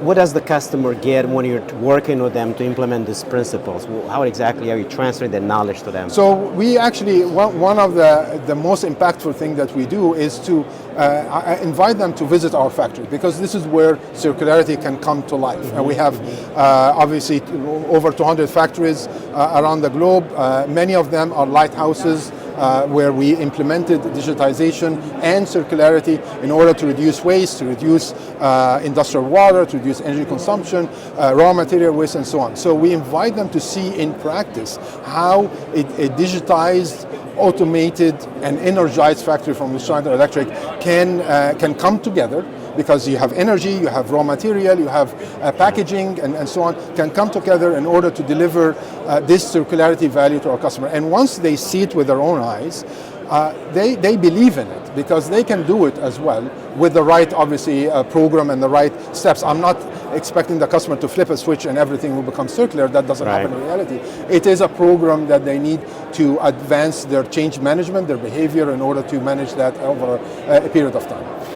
What does the customer get when you're working with them to implement these principles? How exactly are you transferring that knowledge to them? So we actually, one of the most impactful thing that we do is to invite them to visit our factory, because this is where circularity can come to life. And we have obviously over 200 factories around the globe. Many of them are lighthouses, where we implemented digitization and circularity in order to reduce waste, to reduce industrial water, to reduce energy consumption, raw material waste, and so on. So we invite them to see in practice how a digitized, automated, and energized factory from Schneider Electric can come together, because you have energy, you have raw material, you have packaging, and so on, can come together in order to deliver this circularity value to our customer. And once they see it with their own eyes, they believe in it, because they can do it as well with the right, obviously, program and the right steps. I'm not expecting the customer to flip a switch and everything will become circular. That doesn't happen in reality. It is a program that they need to advance their change management, their behavior, in order to manage that over a period of time.